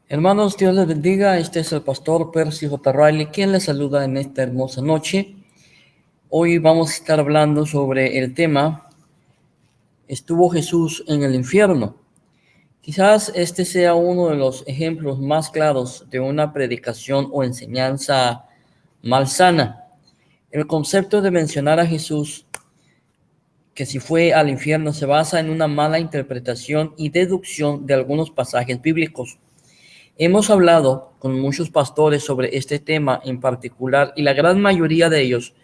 Hermanos, Dios les bendiga. Este es el pastor Percy J. Riley, quien les saluda en esta hermosa noche. Hoy vamos a estar hablando sobre el tema ¿Estuvo Jesús en el infierno? Quizás este sea uno de los ejemplos más claros de una predicación o enseñanza malsana. El concepto de mencionar a Jesús que si fue al infierno se basa en una mala interpretación y deducción de algunos pasajes bíblicos. Hemos hablado con muchos pastores sobre este tema en particular y la gran mayoría de ellos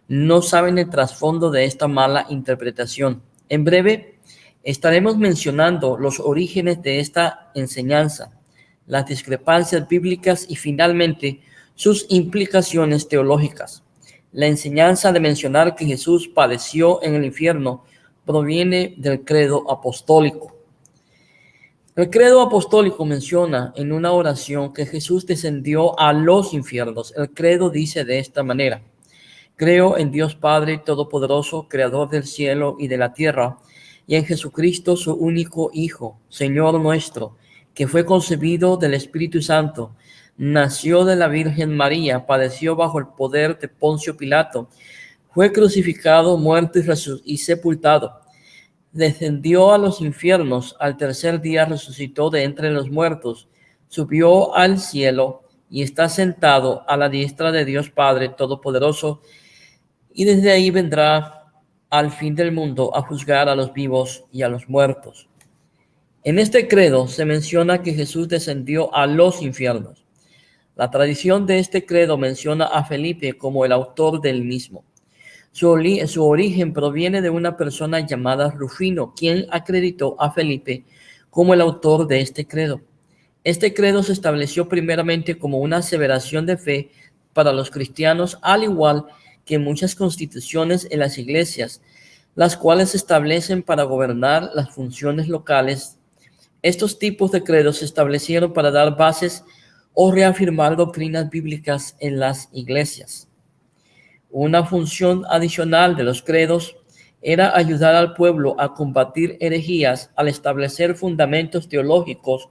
no saben el trasfondo de esta mala interpretación. En breve, estaremos mencionando los orígenes de esta enseñanza, las discrepancias bíblicas y finalmente sus implicaciones teológicas. La enseñanza de mencionar que Jesús padeció en el infierno proviene del credo apostólico. El credo apostólico menciona en una oración que Jesús descendió a los infiernos. El credo dice de esta manera: creo en Dios Padre Todopoderoso, Creador del cielo y de la tierra, y en Jesucristo, su único Hijo, Señor nuestro, que fue concebido del Espíritu Santo, nació de la Virgen María, padeció bajo el poder de Poncio Pilato, fue crucificado, muerto y sepultado. Descendió a los infiernos, al tercer día resucitó de entre los muertos, subió al cielo y está sentado a la diestra de Dios Padre Todopoderoso, y desde ahí vendrá al fin del mundo a juzgar a los vivos y a los muertos. En este credo se menciona que Jesús descendió a los infiernos. La tradición de este credo menciona a Felipe como el autor del mismo. Su origen proviene de una persona llamada Rufino, quien acreditó a Felipe como el autor de este credo. Este credo se estableció primeramente como una aseveración de fe para los cristianos, al igual que muchas constituciones en las iglesias, las cuales se establecen para gobernar las funciones locales. Estos tipos de credos se establecieron para dar bases o reafirmar doctrinas bíblicas en las iglesias. Una función adicional de los credos era ayudar al pueblo a combatir herejías al establecer fundamentos teológicos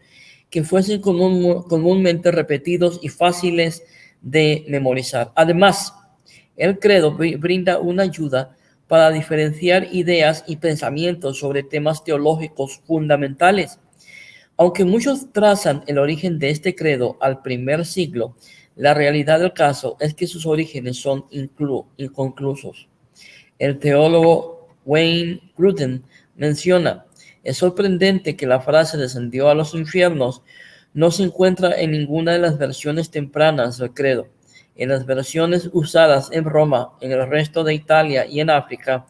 que fuesen comúnmente repetidos y fáciles de memorizar. Además, el credo brinda una ayuda para diferenciar ideas y pensamientos sobre temas teológicos fundamentales. Aunque muchos trazan el origen de este credo al primer siglo, la realidad del caso es que sus orígenes son inconclusos. El teólogo Wayne Grudem menciona: es sorprendente que la frase descendió a los infiernos no se encuentra en ninguna de las versiones tempranas del credo. En las versiones usadas en Roma, en el resto de Italia y en África,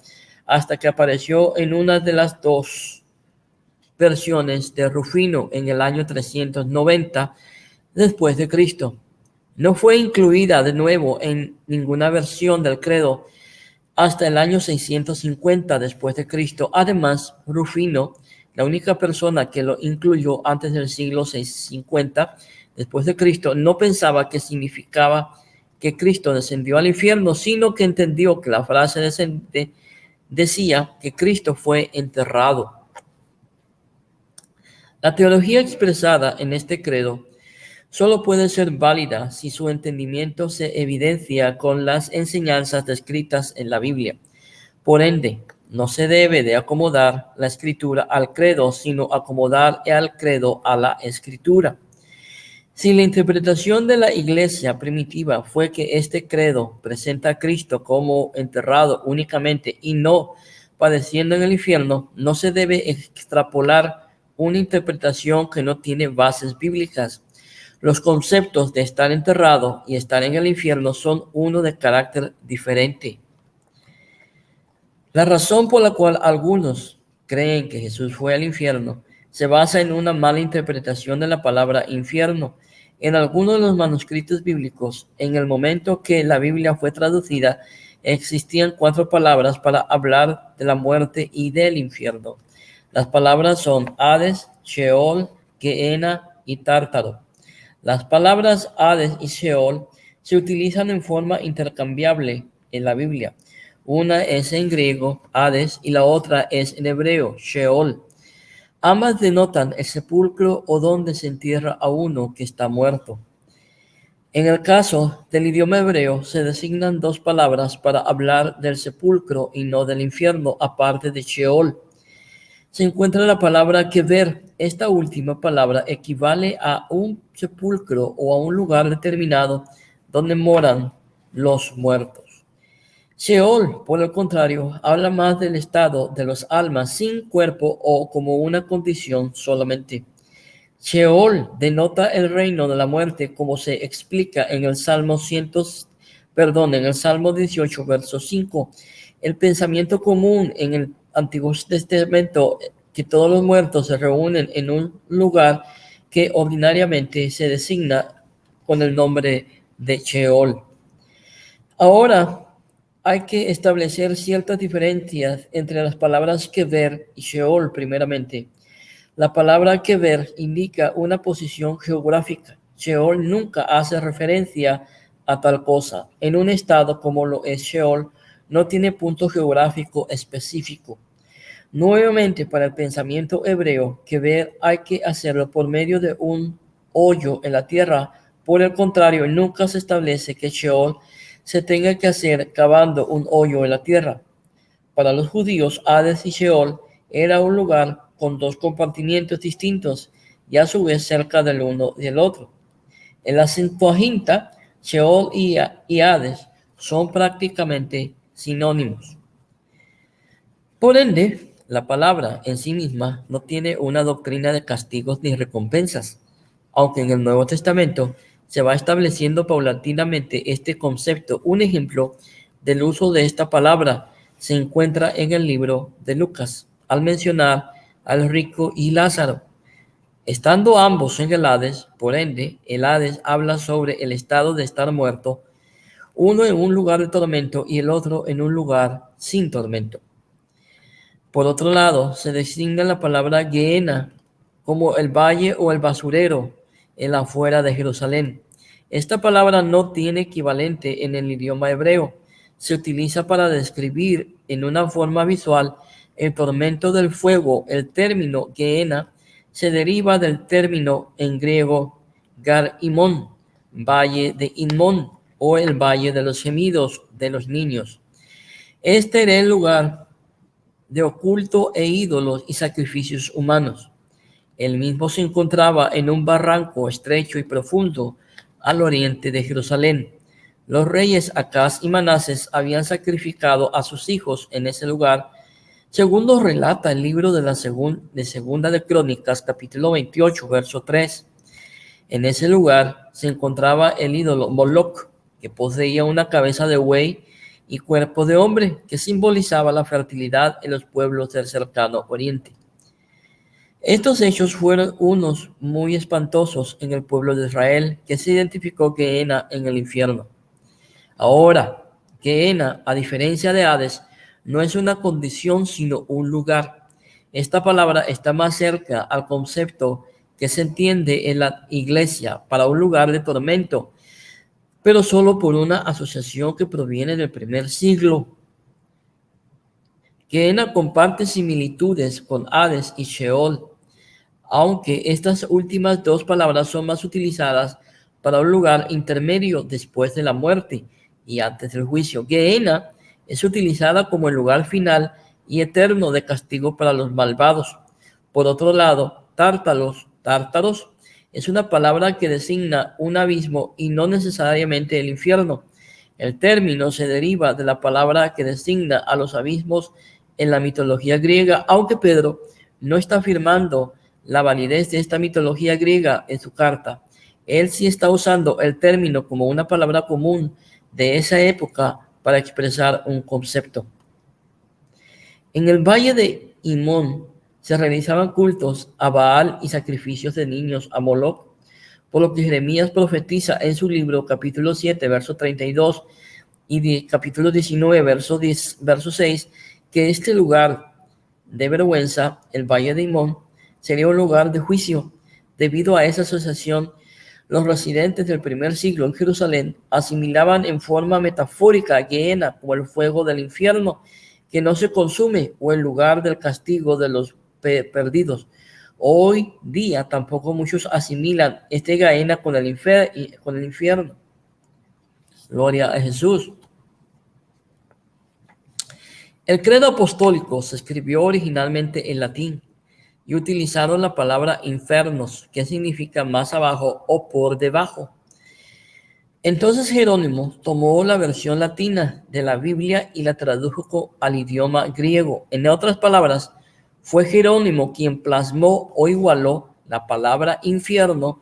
hasta que apareció en una de las dos versiones de Rufino en el año 390 después de Cristo. No fue incluida de nuevo en ninguna versión del credo hasta el año 650 después de Cristo. Además, Rufino, la única persona que lo incluyó antes del siglo 650 después de Cristo, no pensaba que significaba que Cristo descendió al infierno, sino que entendió que la frase decía que Cristo fue enterrado. La teología expresada en este credo solo puede ser válida si su entendimiento se evidencia con las enseñanzas descritas en la Biblia. Por ende, no se debe de acomodar la escritura al credo, sino acomodar al credo a la escritura. Si la interpretación de la iglesia primitiva fue que este credo presenta a Cristo como enterrado únicamente y no padeciendo en el infierno, no se debe extrapolar una interpretación que no tiene bases bíblicas. Los conceptos de estar enterrado y estar en el infierno son uno de carácter diferente. La razón por la cual algunos creen que Jesús fue al infierno se basa en una mala interpretación de la palabra infierno. En algunos de los manuscritos bíblicos, en el momento que la Biblia fue traducida, existían 4 palabras para hablar de la muerte y del infierno. Las palabras son Hades, Sheol, Gehenna y Tártaro. Las palabras Hades y Sheol se utilizan en forma intercambiable en la Biblia. Una es en griego, Hades, y la otra es en hebreo, Sheol. Ambas denotan el sepulcro o donde se entierra a uno que está muerto. En el caso del idioma hebreo, se designan dos palabras para hablar del sepulcro y no del infierno, aparte de Sheol. Se encuentra la palabra kever. Esta última palabra equivale a un sepulcro o a un lugar determinado donde moran los muertos. Sheol, por el contrario, habla más del estado de los almas sin cuerpo o como una condición solamente. Sheol denota el reino de la muerte, como se explica en el Salmo 18, verso 5. El pensamiento común en el Antiguo Testamento que todos los muertos se reúnen en un lugar que ordinariamente se designa con el nombre de Sheol. Ahora hay que establecer ciertas diferencias entre las palabras kever y Sheol primeramente. La palabra kever indica una posición geográfica. Sheol nunca hace referencia a tal cosa. En un estado como lo es Sheol, no tiene punto geográfico específico. Nuevamente, para el pensamiento hebreo, kever hay que hacerlo por medio de un hoyo en la tierra. Por el contrario, nunca se establece que Sheol se tenga que hacer cavando un hoyo en la tierra. Para los judíos, Hades y Sheol era un lugar con dos compartimientos distintos y a su vez cerca del uno y del otro. En la Septuaginta, Sheol y Hades son prácticamente sinónimos. Por ende, la palabra en sí misma no tiene una doctrina de castigos ni recompensas, aunque en el Nuevo Testamento se va estableciendo paulatinamente este concepto. Un ejemplo del uso de esta palabra se encuentra en el libro de Lucas, al mencionar al rico y Lázaro. Estando ambos en el Hades, por ende, el Hades habla sobre el estado de estar muerto, uno en un lugar de tormento y el otro en un lugar sin tormento. Por otro lado, se designa la palabra Gehenna como el valle o el basurero en la afuera de Jerusalén. Esta palabra no tiene equivalente en el idioma hebreo. Se utiliza para describir en una forma visual el tormento del fuego. El término Gehenna se deriva del término en griego Gar Imón, valle de Inmón o el valle de los gemidos de los niños. Este era el lugar de oculto e ídolos y sacrificios humanos. El mismo se encontraba en un barranco estrecho y profundo al oriente de Jerusalén. Los reyes Acaz y Manases habían sacrificado a sus hijos en ese lugar, según nos relata el libro de Segunda de Crónicas, capítulo 28, verso 3. En ese lugar se encontraba el ídolo Moloch, que poseía una cabeza de buey y cuerpo de hombre, que simbolizaba la fertilidad en los pueblos del cercano oriente. Estos hechos fueron unos muy espantosos en el pueblo de Israel, que se identificó Gehenna en el infierno. Ahora, Gehenna, a diferencia de Hades, no es una condición sino un lugar. Esta palabra está más cerca al concepto que se entiende en la iglesia para un lugar de tormento, pero solo por una asociación que proviene del primer siglo. Gehenna comparte similitudes con Hades y Sheol, aunque estas últimas dos palabras son más utilizadas para un lugar intermedio después de la muerte y antes del juicio. Gehenna es utilizada como el lugar final y eterno de castigo para los malvados. Por otro lado, tártaros es una palabra que designa un abismo y no necesariamente el infierno. El término se deriva de la palabra que designa a los abismos en la mitología griega, aunque Pedro no está afirmando la validez de esta mitología griega en su carta. Él sí está usando el término como una palabra común de esa época para expresar un concepto. En el valle de Inmón se realizaban cultos a Baal y sacrificios de niños a Moloch, por lo que Jeremías profetiza en su libro capítulo 7, verso 32 y capítulo 19, verso 6, que este lugar de vergüenza, el valle de Inmón, sería un lugar de juicio. Debido a esa asociación, los residentes del primer siglo en Jerusalén asimilaban en forma metafórica a Gehenna como el fuego del infierno que no se consume o el lugar del castigo de los perdidos. Hoy día tampoco muchos asimilan este Gehenna con el infierno. Gloria a Jesús. El credo apostólico se escribió originalmente en latín y utilizaron la palabra infernos, que significa más abajo o por debajo. Entonces Jerónimo tomó la versión latina de la Biblia y la tradujo al idioma griego. En otras palabras, fue Jerónimo quien plasmó o igualó la palabra infierno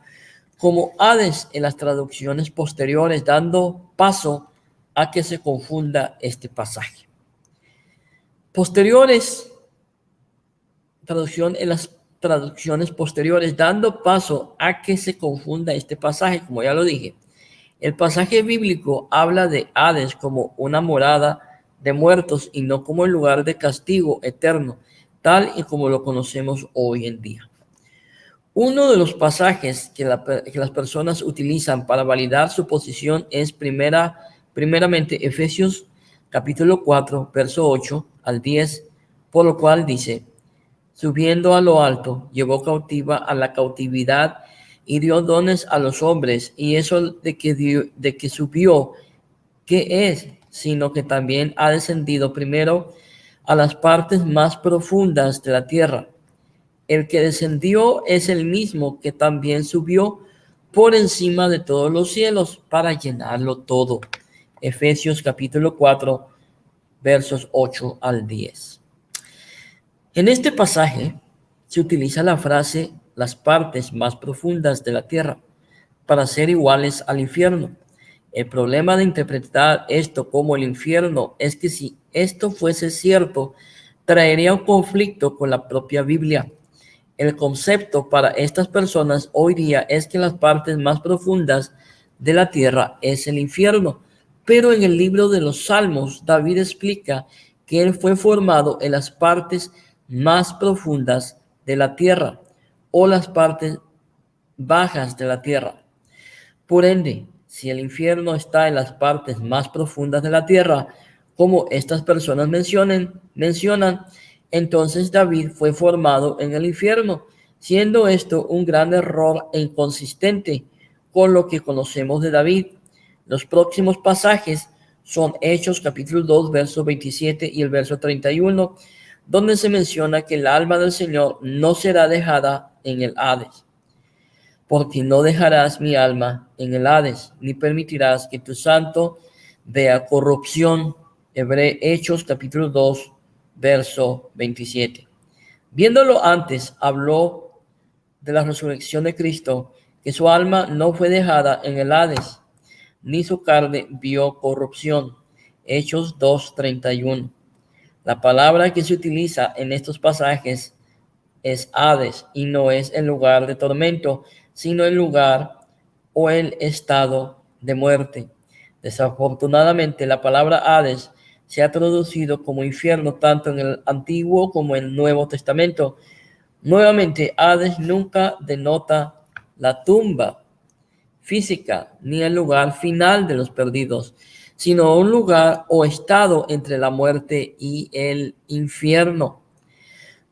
como Hades en las traducciones posteriores, dando paso a que se confunda este pasaje. En las traducciones posteriores, dando paso a que se confunda este pasaje, como ya lo dije. El pasaje bíblico habla de Hades como una morada de muertos y no como el lugar de castigo eterno, tal y como lo conocemos hoy en día. Uno de los pasajes que las personas utilizan para validar su posición es primeramente Efesios capítulo 4, verso 8 al 10, por lo cual dice: subiendo a lo alto, llevó cautiva a la cautividad y dio dones a los hombres, y eso de que subió, ¿qué es? Sino que también ha descendido primero a las partes más profundas de la tierra. El que descendió es el mismo que también subió por encima de todos los cielos para llenarlo todo. Efesios capítulo 4, versos 8 al 10. En este pasaje se utiliza la frase las partes más profundas de la tierra para ser iguales al infierno. El problema de interpretar esto como el infierno es que si esto fuese cierto, traería un conflicto con la propia Biblia. El concepto para estas personas hoy día es que las partes más profundas de la tierra es el infierno. Pero en el libro de los Salmos, David explica que él fue formado en las partes más profundas de la tierra o las partes bajas de la tierra. Por ende, si el infierno está en las partes más profundas de la tierra, como estas personas mencionan, entonces David fue formado en el infierno, siendo esto un gran error e inconsistente con lo que conocemos de David. Los próximos pasajes son Hechos capítulo 2, verso 27 y el verso 31, donde se menciona que el alma del Señor no será dejada en el Hades. Porque no dejarás mi alma en el Hades, ni permitirás que tu santo vea corrupción. Hechos capítulo 2, verso 27. Viéndolo antes, habló de la resurrección de Cristo, que su alma no fue dejada en el Hades, ni su carne vio corrupción. Hechos 2:31. La palabra que se utiliza en estos pasajes es Hades y no es el lugar de tormento, sino el lugar o el estado de muerte. Desafortunadamente, la palabra Hades se ha traducido como infierno tanto en el Antiguo como en el Nuevo Testamento. Nuevamente, Hades nunca denota la tumba física ni el lugar final de los perdidos, sino un lugar o estado entre la muerte y el infierno.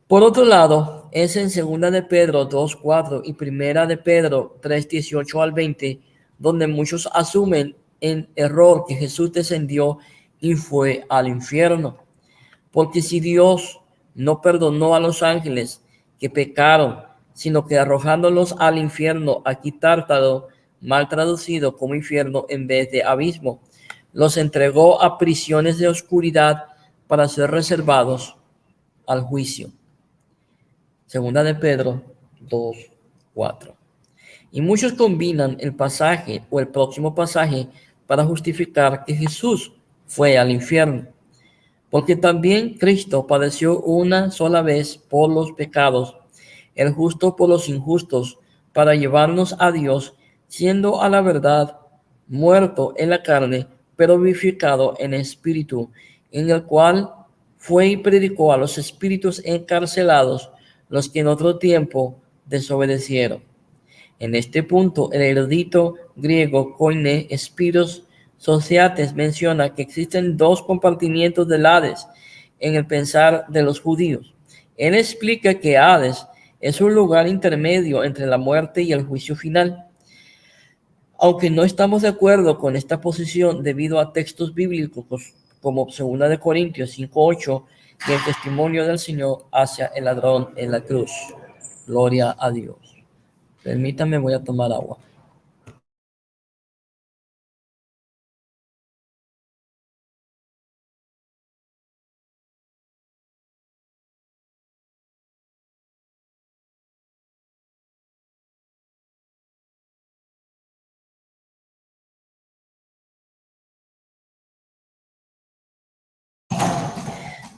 Por otro lado, es en 2 de Pedro 2:4 y 1 de Pedro 3:18 al 20, donde muchos asumen en error que Jesús descendió y fue al infierno. Porque si Dios no perdonó a los ángeles que pecaron, sino que arrojándolos al infierno, aquí tártaro, mal traducido como infierno en vez de abismo, los entregó a prisiones de oscuridad para ser reservados al juicio. 2 de Pedro 2:4. Y muchos combinan el pasaje o el próximo pasaje para justificar que Jesús fue al infierno. Porque también Cristo padeció una sola vez por los pecados, el justo por los injustos, para llevarnos a Dios, siendo a la verdad muerto en la carne, pero vivificado en espíritu, en el cual fue y predicó a los espíritus encarcelados, los que en otro tiempo desobedecieron. En este punto, el erudito griego Koine Spiros Sociates menciona que existen dos compartimientos del Hades en el pensar de los judíos. Él explica que Hades Es un lugar intermedio entre la muerte y el juicio final. Aunque no estamos de acuerdo con esta posición debido a textos bíblicos como 2 de Corintios 5:8 y el testimonio del Señor hacia el ladrón en la cruz. Gloria a Dios. Permítame, voy a tomar agua.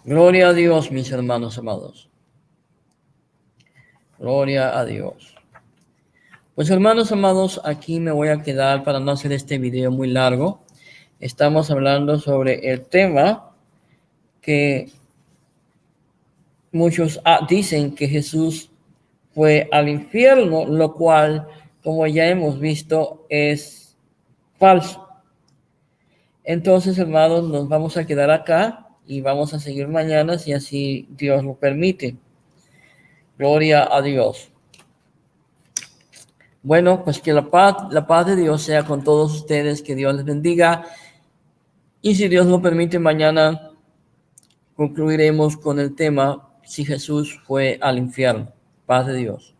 Gloria a Dios, mis hermanos amados. Gloria a Dios. Pues hermanos amados, aquí me voy a quedar para no hacer este video muy largo. Estamos hablando sobre el tema que muchos dicen que Jesús fue al infierno, lo cual, como ya hemos visto, es falso. Entonces, hermanos, nos vamos a quedar acá y vamos a seguir mañana si así Dios lo permite. Gloria a Dios. Bueno, pues que la paz de Dios sea con todos ustedes, que Dios les bendiga. Y si Dios lo permite, mañana concluiremos con el tema si Jesús fue al infierno. Paz de Dios.